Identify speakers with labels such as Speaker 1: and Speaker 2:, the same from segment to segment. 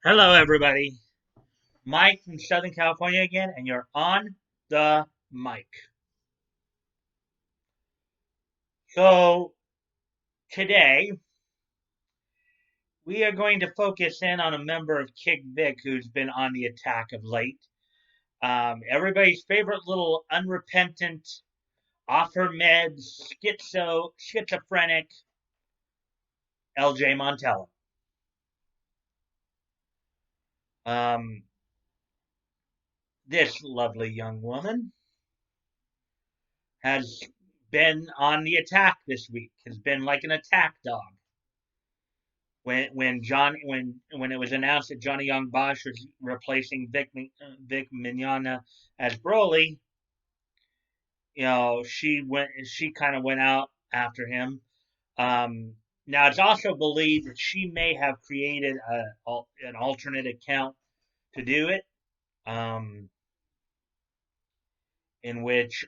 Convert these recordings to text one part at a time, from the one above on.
Speaker 1: Hello, everybody. Mike from Southern California again, and you're on the mic. So, today we are going to focus in on a member of Kick Vic who's been on the attack of late. Everybody's favorite little unrepentant, off her meds, schizophrenic LJ Montello. Um, this lovely young woman has been on the attack this week, has been like an attack dog. When it was announced that Johnny Young Bosch was replacing Vic Mignogna as Broly, she kind of went out after him. Now it's also believed that she may have created an alternate account to do it, um, in which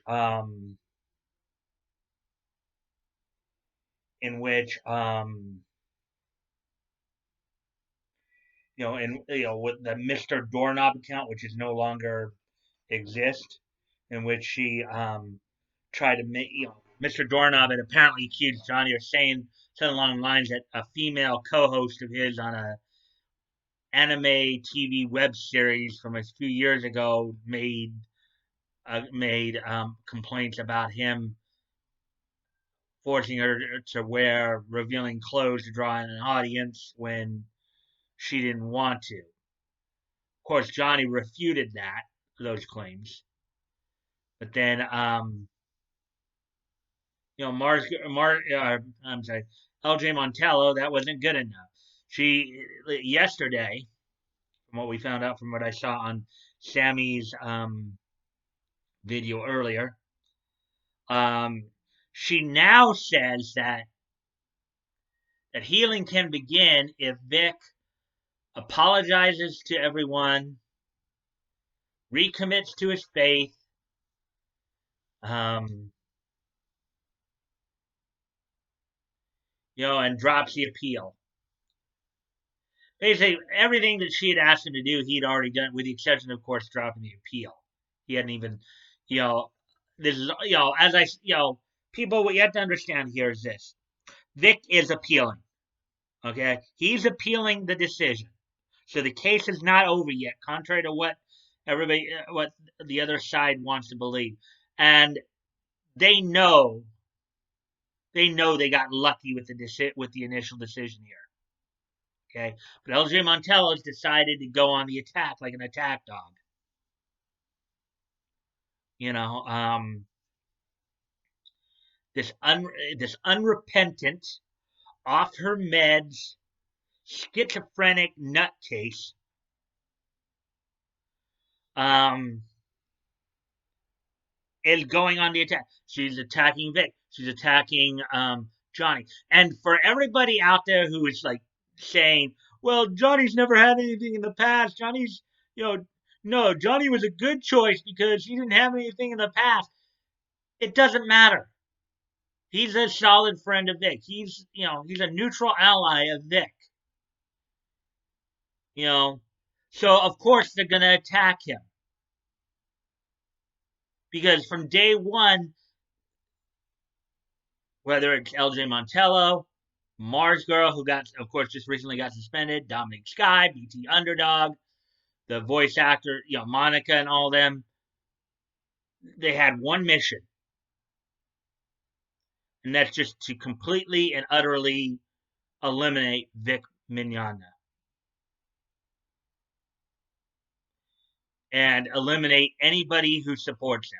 Speaker 1: in which with the Mr. Doorknob account, which is no longer exist, in which she tried to make Mr. Doorknob had apparently accused Johnny of saying something along the lines that a female co-host of his on a anime TV web series from a few years ago made complaints about him forcing her to wear revealing clothes to draw in an audience when she didn't want to. Of course, Johnny refuted those claims, but then I'm sorry, LJ Montello, that wasn't good enough. She yesterday, from what we found out from what I saw on Sammy's video earlier, um, she now says that healing can begin if Vic apologizes to everyone, recommits to his faith, um, and drops the appeal. Basically, everything that she had asked him to do, he'd already done, with the exception, of course, dropping the appeal. He hadn't even, you know, this is, as people, what you have to understand here is this: Vic is appealing. Okay, he's appealing the decision, so the case is not over yet, contrary to what the other side wants to believe, and they know, they got lucky with the initial decision here. Okay, but LJ Montello has decided to go on the attack like an attack dog. You know, this this unrepentant, off her meds, schizophrenic nutcase, um, is going on the attack. She's attacking Vic. She's attacking Johnny. And for everybody out there who is like saying, "Well, Johnny's never had anything in the past. Johnny's, you know, no, Johnny was a good choice because he didn't have anything in the past." It doesn't matter. He's a solid friend of Vic. He's a neutral ally of Vic. You know, so of course they're gonna attack him because from day one, whether it's LJ Montello, Mars Girl, who got, of course, just recently got suspended, Dominic Sky, BT Underdog, the voice actor, Monica and all them, they had one mission, and that's just to completely and utterly eliminate Vic Mignogna and eliminate anybody who supports him.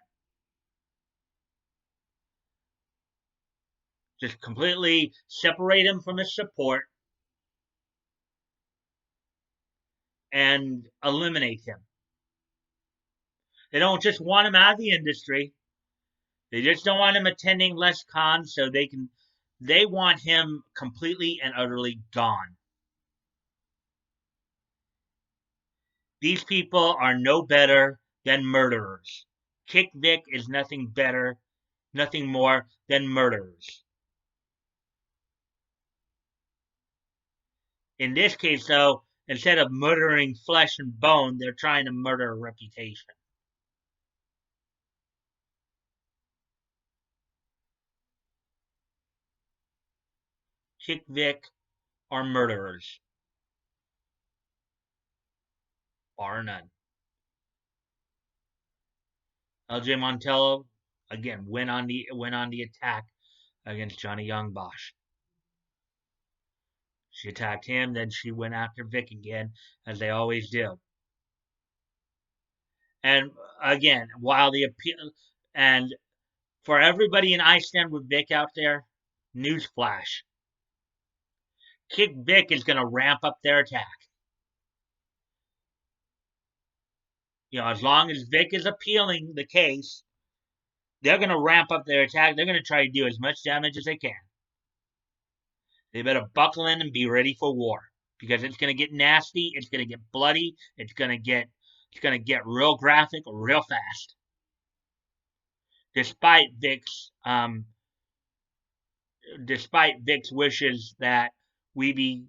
Speaker 1: Just completely separate him from his support and eliminate him. They don't just want him out of the industry. They just don't want him attending less cons so they want him completely and utterly gone. These people are no better than murderers. Kick Vic is nothing better, nothing more than murderers. In this case, though, Instead of murdering flesh and bone, they're trying to murder a reputation. Chick Vic are murderers, bar none. LJ Montello again went on the attack against Johnny Young Bosch. She attacked him, then she went after Vic again, as they always do. And again, while the appeal and for everybody in I Stand with Vic out there, newsflash: Kick Vic is going to ramp up their attack. As long as Vic is appealing the case, they're going to ramp up their attack. They're going to try to do as much damage as they can. They better buckle in and be ready for war, because it's going to get nasty. It's going to get bloody. It's going to get real graphic real fast. Despite Vic's wishes that we be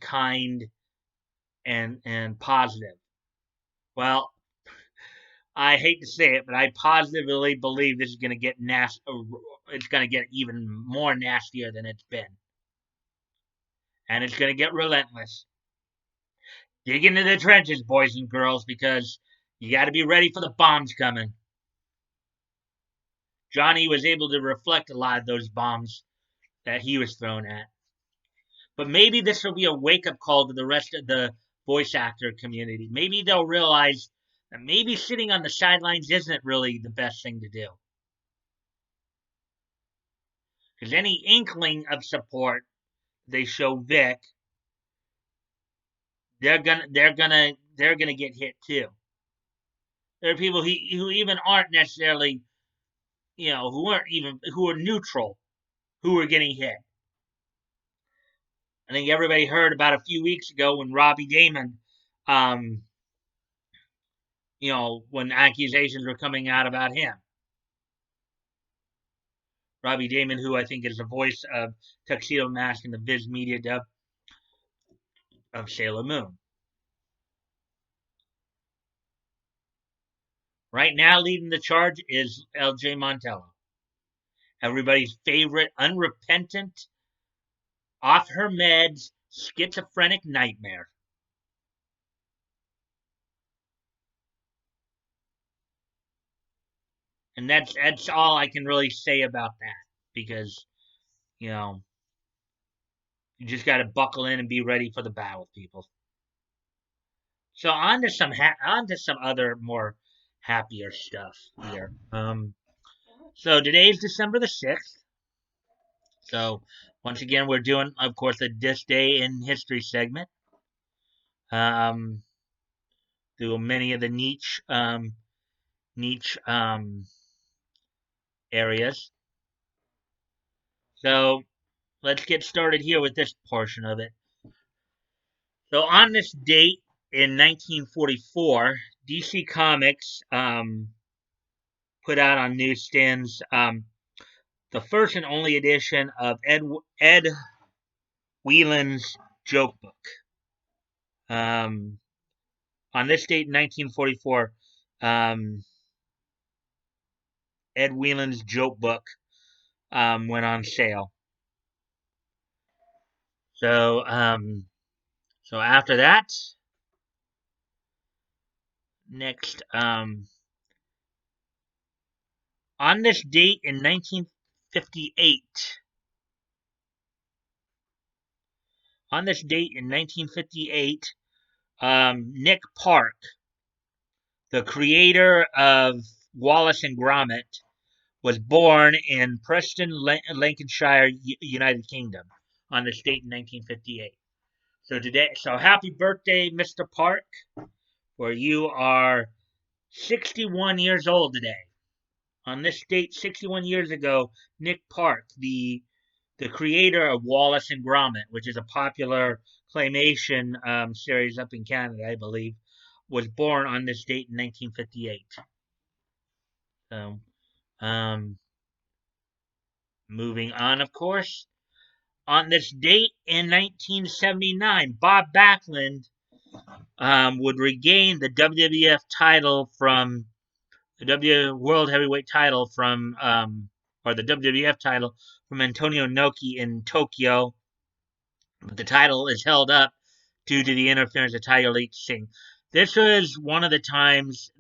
Speaker 1: kind and positive. Well, I hate to say it, but I positively believe this is going to get nasty. It's going to get even more nastier than it's been, and it's going to get relentless. Dig into the trenches, boys and girls, because you got to be ready for the bombs coming. Johnny was able to reflect a lot of those bombs that he was thrown at. But maybe this will be a wake-up call to the rest of the voice actor community. Maybe they'll realize that maybe sitting on the sidelines isn't really the best thing to do. Because any inkling of support they show Vic, they're gonna get hit too. There are people who even aren't necessarily, who are neutral, who are getting hit. I think everybody heard about a few weeks ago when Robbie Damon, when accusations were coming out about him. Robbie Damon, who I think is the voice of Tuxedo Mask in the Viz Media dub of Sailor Moon. Right now, leading the charge is LJ Montello, everybody's favorite unrepentant, off her meds, schizophrenic nightmare. And that's all I can really say about that, because you just got to buckle in and be ready for the battle, people. So on to some other more happier stuff here. So today's December the 6th. So once again, we're doing, of course, a This Day in History segment. Through many of the niche areas. So let's get started here with this portion of it. So on this date in 1944, DC Comics put out on newsstands the first and only edition of Ed Whelan's joke book. On this date in 1944, Ed Whelan's joke book went on sale. So after that, next, on this date in 1958, Nick Park, the creator of Wallace and Gromit, was born in Preston, Lancashire, United Kingdom, on this date in 1958. So happy birthday, Mr. Park, for you are 61 years old today. On this date, 61 years ago, Nick Park, the creator of Wallace and Gromit, which is a popular claymation series up in Canada, I believe, was born on this date in 1958. So, moving on, of course. On this date in 1979, Bob Backlund would regain the WWF title from the World Heavyweight title from, or the WWF title from Antonio Inoki in Tokyo. But the title is held up due to the interference of Tiger League Singh. This was one of the times.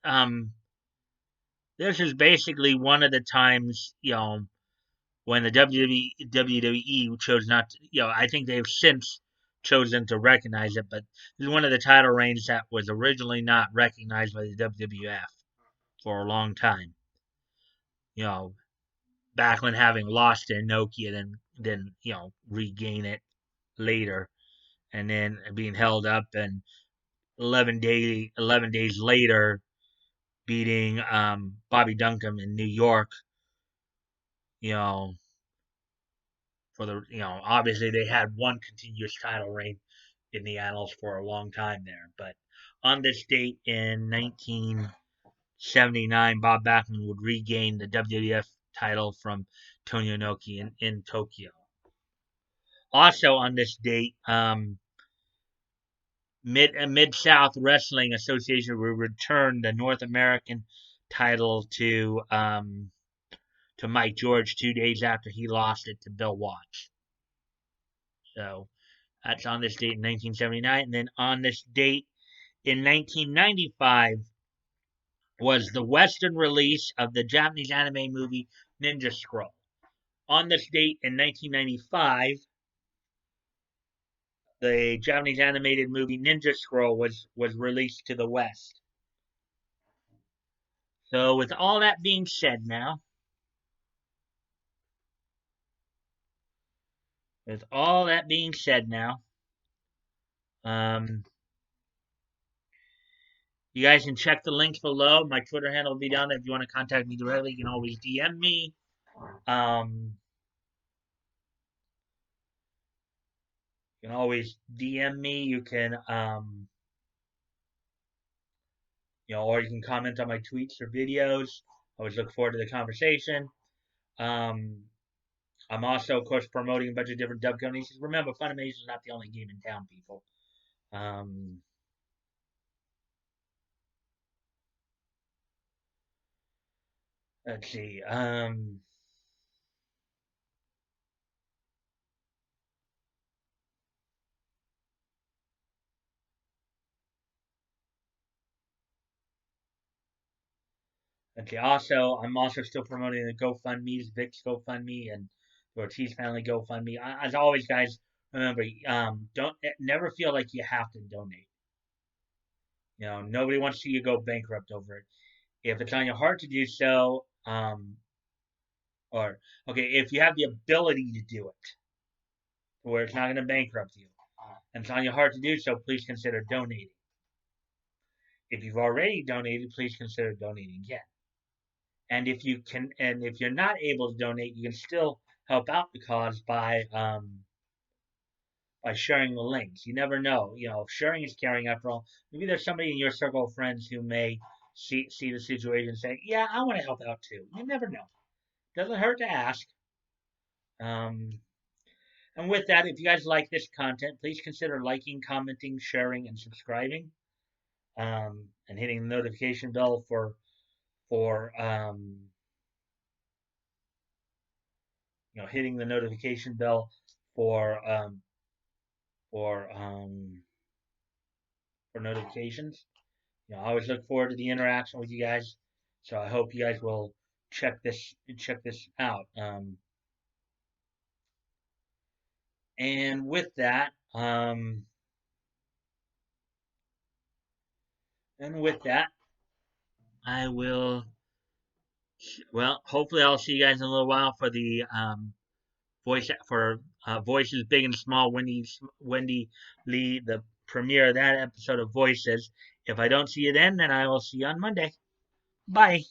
Speaker 1: Um, this is basically one of the times, when the WWE chose not to, I think they've since chosen to recognize it, but this is one of the title reigns that was originally not recognized by the WWF for a long time. You know, Backlund having lost to Inoki and then regain it later, and then being held up and 11 days later beating Bobby Duncan in New York. You know, for the obviously they had one continuous title reign in the annals for a long time there, but on this date in 1979, Bob Backlund would regain the WWF title from Tony Inoki in Tokyo. Also on this date, Mid South Wrestling Association will return the North American title to Mike George 2 days after he lost it to Bill Watts. So that's on this date in 1979. And then on this date in 1995 was the Western release of the Japanese anime movie Ninja Scroll. On this date in 1995, the Japanese animated movie Ninja Scroll was released to the West. So with all that being said now, with all that being said now, um, you guys can check the links below. My Twitter handle will be down there. If you want to contact me directly, you can always DM me. You can always DM me. You can, or you can comment on my tweets or videos. I always look forward to the conversation. Um, I'm also, of course, promoting a bunch of different dub companies. Remember, Funimation is not the only game in town, people. Um, let's see. Okay. Also, I'm also still promoting the GoFundMe's, Vic's GoFundMe, and the Ortiz family GoFundMe. As always, guys, remember, don't never feel like you have to donate. Nobody wants to see you go bankrupt over it. If it's on your heart to do so, or okay, if you have the ability to do it, where it's not going to bankrupt you, and it's on your heart to do so, please consider donating. If you've already donated, please consider donating again. And if you're not able to donate, you can still help out the cause by sharing the links. You never know. Sharing is caring after all. Maybe there's somebody in your circle of friends who may see the situation and say, "Yeah, I want to help out too." You never know. Doesn't hurt to ask. Um, and with that, if you guys like this content, please consider liking, commenting, sharing, and subscribing, and hitting the notification bell for hitting the notification bell for for um, for notifications. I always look forward to the interaction with you guys. So I hope you guys will check this out. And with that, I will. Well, hopefully, I'll see you guys in a little while for the Voices Big and Small. Wendy Lee, the premiere of that episode of Voices. If I don't see you then I will see you on Monday. Bye.